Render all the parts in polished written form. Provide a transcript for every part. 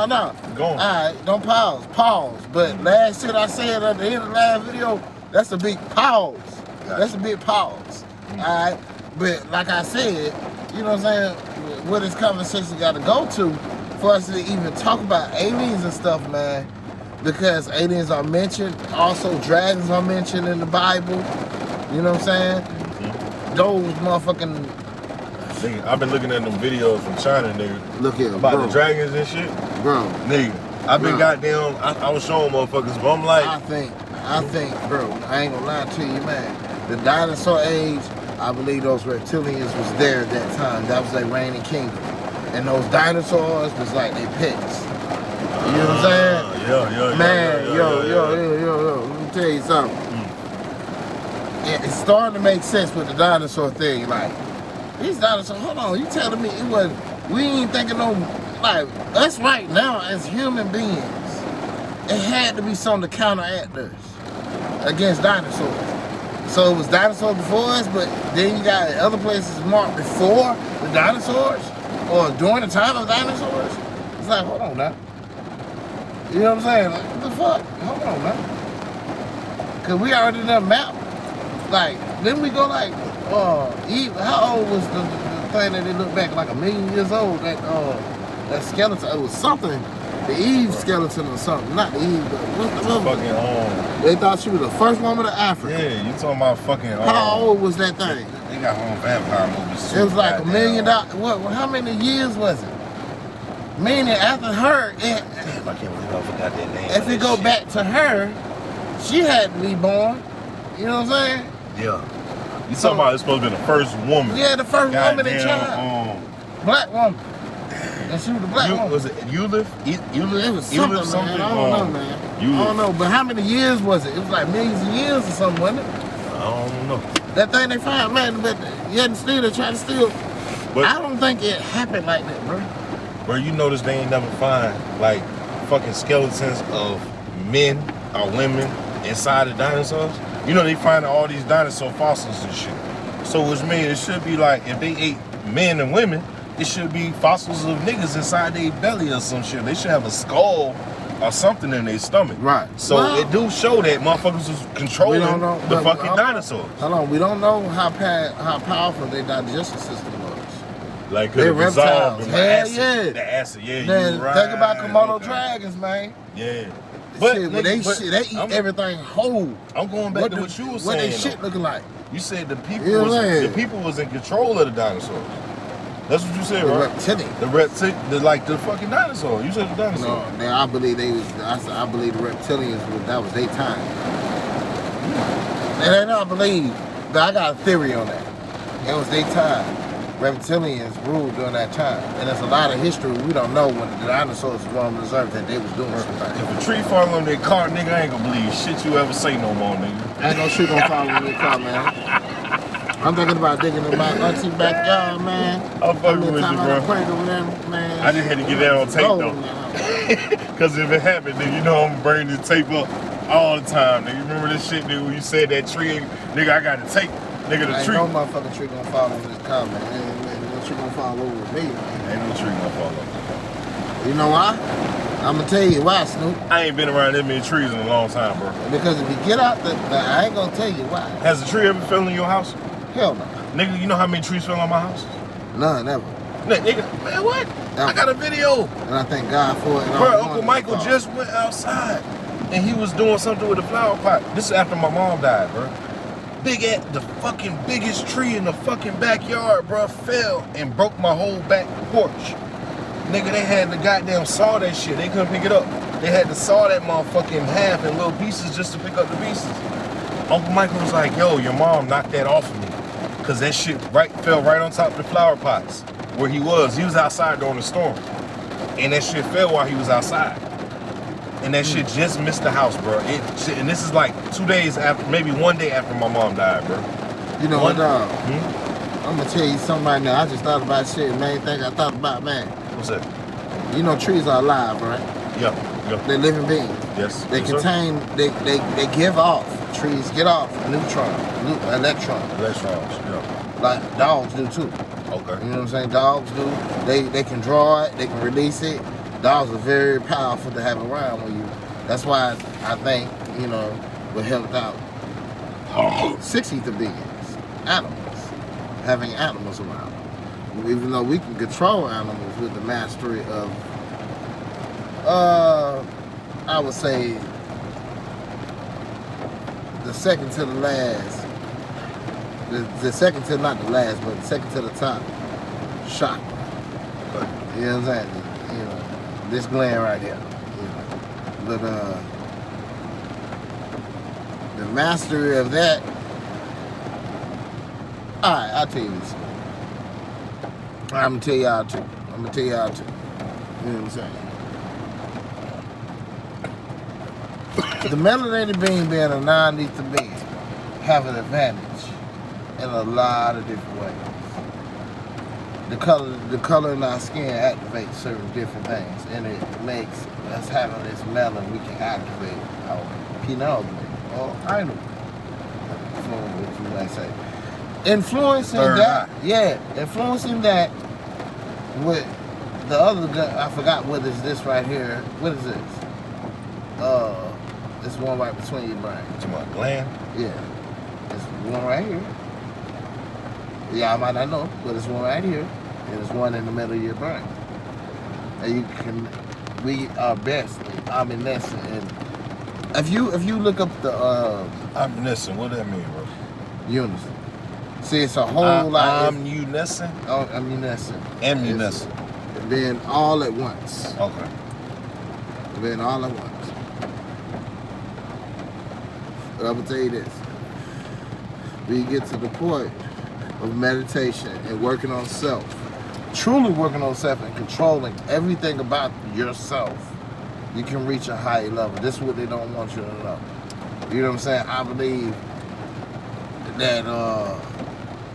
No. Go on. All right, don't pause. Pause. But last shit I said at the end of the last video, that's a big pause. Gotcha. That's a big pause. All right. But like I said, you know what I'm saying? Where this conversation got to go to for us to even talk about aliens and stuff, man. Because aliens are mentioned. Also, dragons are mentioned in the Bible. You know what I'm saying? Those motherfucking... Nigga, I've been looking at them videos from China, nigga. Look here, about bro. the dragons and shit. Bro. Nigga, I've been goddamn, I was showing motherfuckers, but I'm like... I think, bro, I ain't gonna lie to you, man. The dinosaur age, I believe those reptilians was there at that time. That was their reigning kingdom. And those dinosaurs was like their pets. You know what I'm saying? Yeah. Man, yo. Let me tell you something. It's starting to make sense with the dinosaur thing. Like, these dinosaurs, hold on, you telling me it wasn't, we ain't thinking no, like, us right now as human beings, it had to be something to counteract us against dinosaurs. So it was dinosaurs before us, but then you got other places marked before the dinosaurs or during the time of dinosaurs. It's like, hold on now. You know what I'm saying? Like, what the fuck? Hold on now. Cause we already done mapped. Like, then we go like, Eve, how old was the thing that they look back like 1,000,000 years old? That skeleton, it was something. The Eve skeleton or something, not the Eve, but what's the other fucking They thought she was the first woman of Africa. Yeah, you talking about fucking How old was that thing? They got home vampire movies. It was like $1 million. What? How many years was it? Meaning after her, Damn, I can't believe I forgot that name. if it go back to her, she had to be born. You know what I'm saying? Yeah. You talking about it's supposed to be the first woman? Yeah, the first woman in China. Black woman. And she was the black woman. Was it Eulif? It was something, man. I don't know, man. I don't know, but how many years was it? It was like millions of years or something, wasn't it? I don't know. That thing they found, man, but yet and still they try to steal. But I don't think it happened like that, bro. Bro, you notice they ain't never find like fucking skeletons of men or women inside of dinosaurs? You know they find all these dinosaur fossils and shit. So which means it should be like if they ate men and women, it should be fossils of niggas inside their belly or some shit. They should have a skull or something in their stomach. Right. So it do show that motherfuckers was controlling the fucking dinosaurs. Hold on, we don't know how powerful their digestive system was. Like could have dissolved Hell acid. yeah. The acid, yeah. Man, you right. think about Komodo dragons, man. Yeah. But they eat everything whole. I'm going back to what you were saying. What they shit looking like? You said the people was in control of the dinosaurs. That's what you said, right? The reptilian. The fucking dinosaur. You said the dinosaur. No, I believe I believe the reptilians that was their time. And I don't believe, but I got a theory on that. It was their time. Reptilians ruled during that time. And there's a lot of history we don't know when the dinosaurs roamed this earth that they was doing something. If a tree fall on their car, nigga, I ain't gonna believe shit you ever say no more, nigga. Ain't no tree gonna fall on their car, man. I'm thinking about digging in my auntie backyard, man. I'm fucking with you, bro. Man. I just had to get that on tape, though. Because if it happened, nigga, you know I'm bringing this tape up all the time, nigga. You remember this shit, nigga, when you said that tree, nigga, I got the tape. Nigga, the tree. Ain't no motherfucking tree gonna fall on this car, man. Ain't no tree gonna fall over me, man. Ain't no tree gonna fall over. You know why? I'm gonna tell you why, Snoop. I ain't been around that many trees in a long time, bro. Because if you get out I ain't gonna tell you why. Has a tree ever fell in your house? Hell no. Nigga, you know how many trees fell on my house? None, never. Nigga, man, what? Ever. I got a video. And I thank God for it. Bro, Uncle Michael just went outside and he was doing something with a flower pot. This is after my mom died, bro. The fucking biggest tree in the fucking backyard, bro, fell and broke my whole back porch. Nigga, they had to goddamn saw that shit. They couldn't pick it up. They had to saw that motherfucker in half in little pieces just to pick up the pieces. Uncle Michael was like, yo, your mom knocked that off of me. Cause that shit fell right on top of the flower pots where he was. He was outside during the storm. And that shit fell while he was outside. And that shit just missed the house, bro. And this is like 2 days after, maybe 1 day after my mom died, bro. You know what, dog? I'm gonna tell you something right now. I just thought about shit. Main thing I thought about, man. What's that? You know trees are alive, right? Yeah. They're living beings. Yes. They contain, they give off. Trees get off electrons. Electrons, yeah. Like dogs do too. Okay. You know what I'm saying? Dogs do. They can draw it, they can release it. Dogs are very powerful to have around when you. That's why I think, you know, we helped out 6 ether beings, animals, having animals around. Even though we can control animals with the mastery of, I would say, the second to the last, the second to, not the last, but the second to the top, chakra. You know what I'm saying? You know, this gland right here. You know. But the mastery of that. Alright, I'll tell you this. I'm gonna tell y'all too. You know what I'm saying? The melanated being being a non-lethal being have an advantage in a lot of different ways. The color in our skin activates certain different things, and it makes us having this melanin, we can activate our pineal gland or anal, what you might say. Influencing that, influencing that with the other, I forgot what is this right here. What is this? This one right between your brain. To my gland? Yeah. It's one right here. Yeah, I might not know, but it's one right here. And there's one in the middle of your brain. And you can, we are best omniscient. And if you look up the Omniscient, what does that mean, bro? unison. See, it's a whole lot. Omniscient? Oh, omniscient. Omniscient. It's being all at once. Okay. Being all at once. But I'm gonna tell you this. When you get to the point of meditation and working on self, truly working on self and controlling everything about yourself, you can reach a higher level. This is what they don't want you to know. You know what I'm saying? I believe that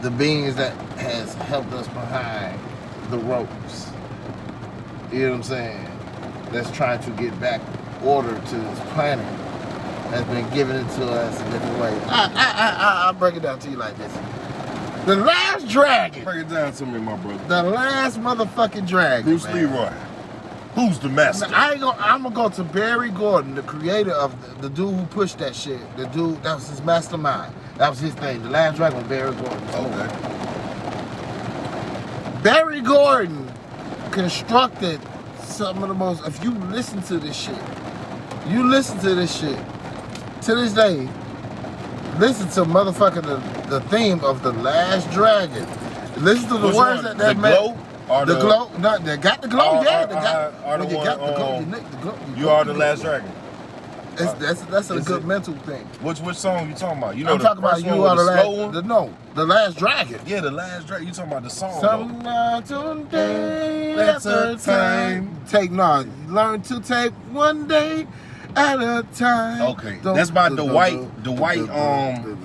the beings that has helped us behind the ropes, you know what I'm saying, that's trying to get back order to this planet, has been giving it to us in different ways. I'll break it down to you like this. The last dragon. Break it down to me, my brother. The last motherfucking dragon. Bruce man. Leroy. Who's the master? I'm gonna go to Barry Gordon, the creator of the dude who pushed that shit. The dude, that was his mastermind. That was his thing. The last dragon was Barry Gordon. Okay. Barry Gordon constructed some of the most, if you listen to this shit, to this day, listen to motherfucking the theme of the last dragon. Listen to the Which words one? that The meant. glow? Or The glow, no, they got the glow, yeah. They got, the when you one, got the glow, the glow. You are the last dragon. That's a good it? mental thing. Which song you talking about? You know I'm talking about first you one are with the slow one? last. The last dragon. Yeah, the last dragon. You talking about the song? Some day at a time. Learn to take one day at a time. Okay, that's by the white.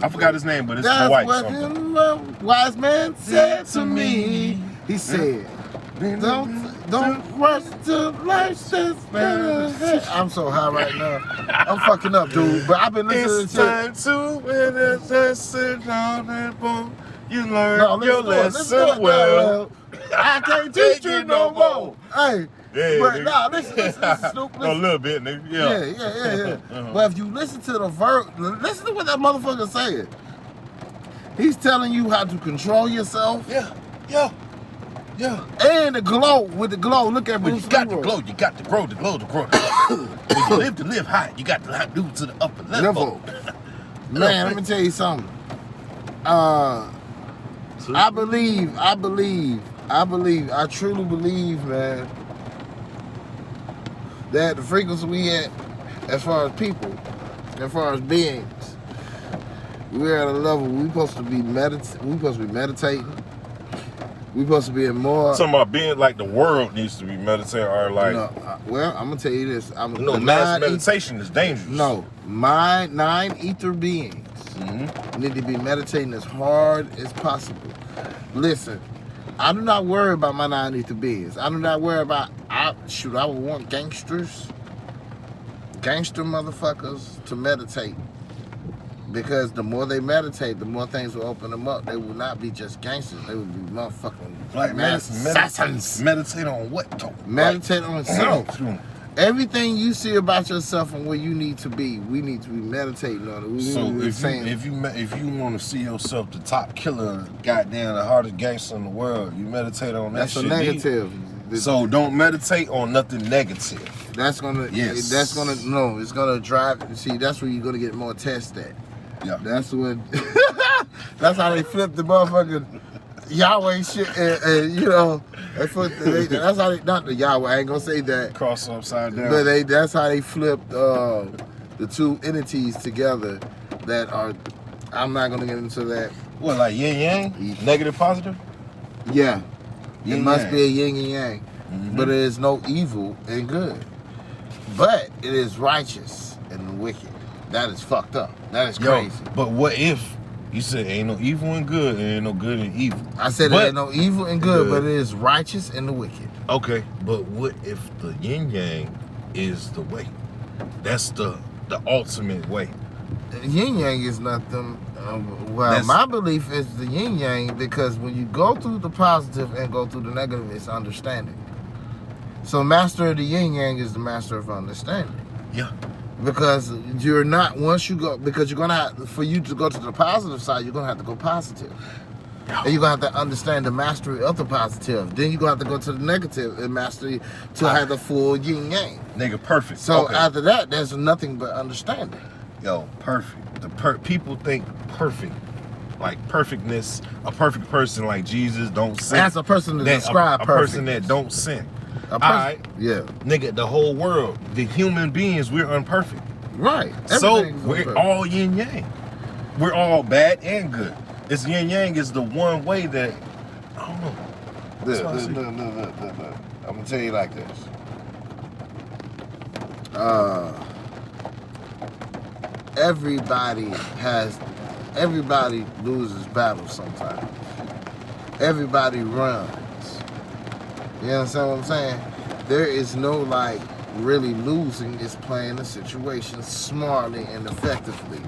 I forgot his name, but it's the white something. That's what the wise man said to me. He said, don't rush to life's better. I'm so high right now. I'm fucking up, dude. But I've been listening It's to time to when it's a sit down and boom. You learn your lesson well. I can't teach you no more. Hey. Yeah, but nah, listen, Snoop. A little bit, nigga. Yeah. But if you listen to the verse, listen to what that motherfucker saying. He's telling you how to control yourself. Yeah. And the glow, with the glow, look at When Bruce you got Leroy. the glow, you got the grow, the glow, the grow. When you live to live high, you got to do to the upper level. Man, let me tell you something. I truly believe, man, that the frequency we at, as far as people, as far as beings, we're at a level we supposed to be meditating. We supposed to be in more. Talking about being like the world needs to be meditating, or like. Well, I'm gonna tell you this. Mass meditation is dangerous. No, my 9 ether beings need to be meditating as hard as possible. Listen, I do not worry about my 9 ether beings. I do not worry about. I would want gangster motherfuckers to meditate Because the more they meditate, the more things will open them up. They will not be just gangsters. They will be motherfucking Like assassins. Meditate on what though? Meditate on self. Everything you see about yourself and where you need to be, we need to be meditating on it. So if you want to see yourself the top killer, goddamn the hardest gangster in the world, you meditate on that. That's shit. a negative. So don't meditate on nothing negative. That's gonna. Yes. That's gonna. No. It's gonna drive. See, that's where you're gonna get more tests at. Yeah. That's what. That's how they flip the motherfucking Yahweh shit, and you know, that's how they, not the Yahweh, I ain't gonna say that. Cross upside down. But that's how they flipped the two entities together that are, I'm not gonna get into that. What, like yin yang? Negative, positive? Yeah. Yin it must yang. be a yin and yang. Mm-hmm. But there is no evil and good. But it is righteous and wicked. That is fucked up. That is crazy. But what if you said ain't no evil and good, and ain't no good and evil? I said there ain't no evil and good, but it is righteous and the wicked. Okay, but what if the yin yang is the way? That's the ultimate way. Yin yang is nothing. My belief is the yin yang, because when you go through the positive and go through the negative, it's understanding. So master of the yin yang is the master of understanding. Yeah. Because you're not, once you go, because you're gonna have, for you to go to the positive side, you're gonna have to go positive. And you're gonna have to understand the mastery of the positive. Then you're gonna have to go to the negative and mastery to have the full yin yang. Nigga, perfect. So after that, there's nothing but understanding. Yo, perfect. People think perfect, like perfectness. A perfect person like Jesus don't sin. That's a person to describe a person that don't sin. All right, yeah, nigga. The whole world, the human beings, we're imperfect. Right. So we're all yin yang. We're all bad and good. This yin yang is the one way that I don't know. Look. I'm gonna tell you like this. Everybody loses battles sometimes. Everybody runs. You understand what I'm saying? There is no like really losing. It's playing the situation smartly and effectively.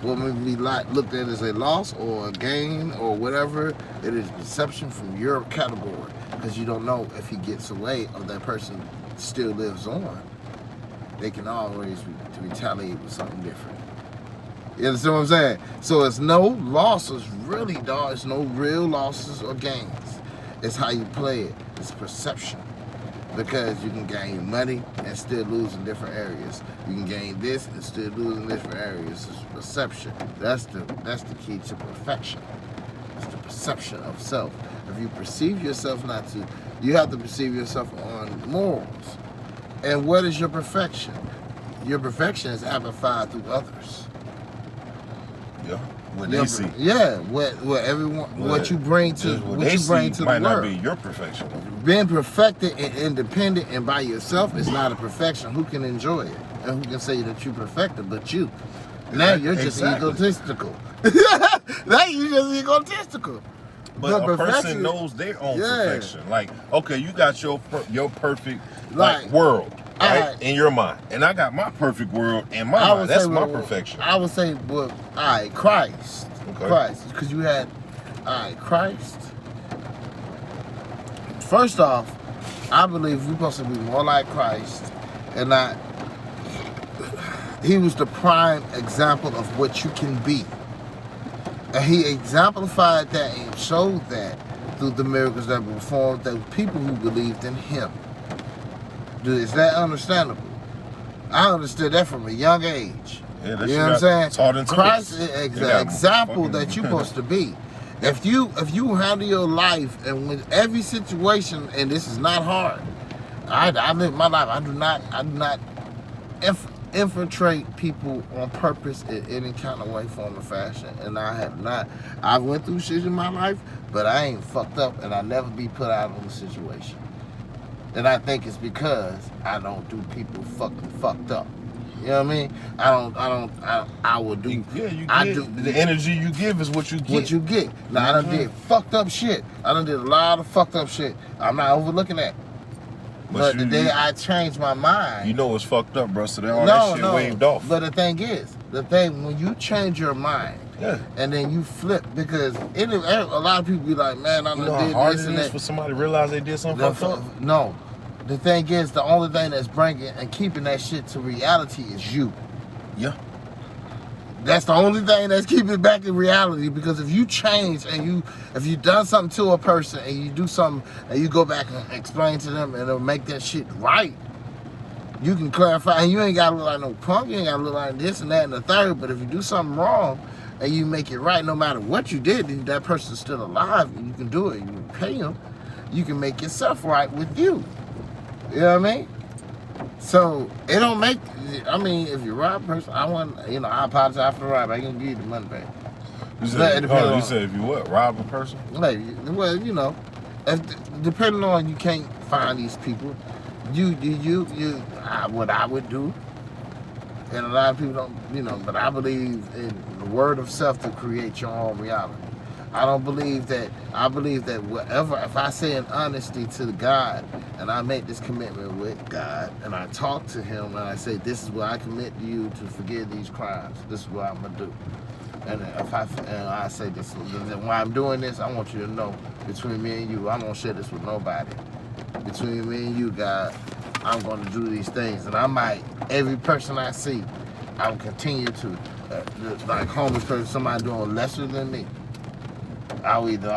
What may be like looked at as a loss or a gain or whatever, it is perception from your category, because you don't know if he gets away or that person still lives on. They can always retaliate with something different. You understand what I'm saying? So it's no losses really, dog. It's no real losses or gains. It's how you play it. It's perception. Because you can gain money and still lose in different areas. You can gain this and still lose in different areas. It's perception. That's the key to perfection. It's the perception of self. If you perceive yourself not to, you have to perceive yourself on morals. And what is your perfection? Your perfection is amplified through others. Yeah. What they see. Yeah, what you bring to the world might not be your perfection. Being perfected and independent and by yourself is not a perfection. Who can enjoy it? And who can say that you perfected but you? Now you're just egotistical. Now you're just egotistical. But a person knows their own perfection. Like, okay, you got your perfect world, right? In your mind. And I got my perfect world in my mind. That's my perfection. I would say, well, all right, Christ. Okay. Christ. Because you had, all right, Christ. First off, I believe we're supposed to be more like Christ and not, he was the prime example of what you can be. And he exemplified that and showed that through the miracles that were performed, that people who believed in him. Dude, is that understandable? I understood that from a young age. Yeah, you know what I'm saying? Christ is an example that you're supposed to be. If you handle your life and with every situation, and this is not hard. I live my life. I do not infiltrate people on purpose in any kind of way, form, or fashion. And I have not. I went through shit in my life, but I ain't fucked up, and I'll never be put out on the situation. And I think it's because I don't do people fucking fucked up. You know what I mean? I will do. The energy you give is what you get. What you get. Now, I done did fucked up shit. I done did a lot of fucked up shit. I'm not overlooking that. But the day I changed my mind, you know it's fucked up, bro. So then all that shit waved off. But the thing is, when you change your mind, and then you flip, because a lot of people be like, man, I done did this and that. For somebody to realize they did something fucked up? No. The thing is, the only thing that's bringing and keeping that shit to reality is you. Yeah. That's the only thing that's keeping it back in reality, because if you change and if you done something to a person and you do something and you go back and explain to them and it'll make that shit right, you can clarify, and you ain't gotta look like no punk, you ain't gotta look like this and that and the third, but if you do something wrong and you make it right, no matter what you did, and that person's still alive, and you can do it, you can pay them, you can make yourself right with you. You know what I mean? So it don't make. I mean, if you rob a person, I apologize for the rob. I can give you the money back. You said if you what? Rob a person? Like, well, depending on, you can't find these people. What I would do, and a lot of people don't, but I believe in the word of self to create your own reality. I believe that whatever, if I say in honesty to God, and I make this commitment with God, and I talk to him, and I say, this is what I commit to you to forgive these crimes. This is what I'm going to do. And I say this, and while I'm doing this, I want you to know, between me and you, I don't share this with nobody. Between me and you, God, I'm going to do these things. And I might, every person I see, I'll continue to, like homeless person, somebody doing lesser than me, I'll either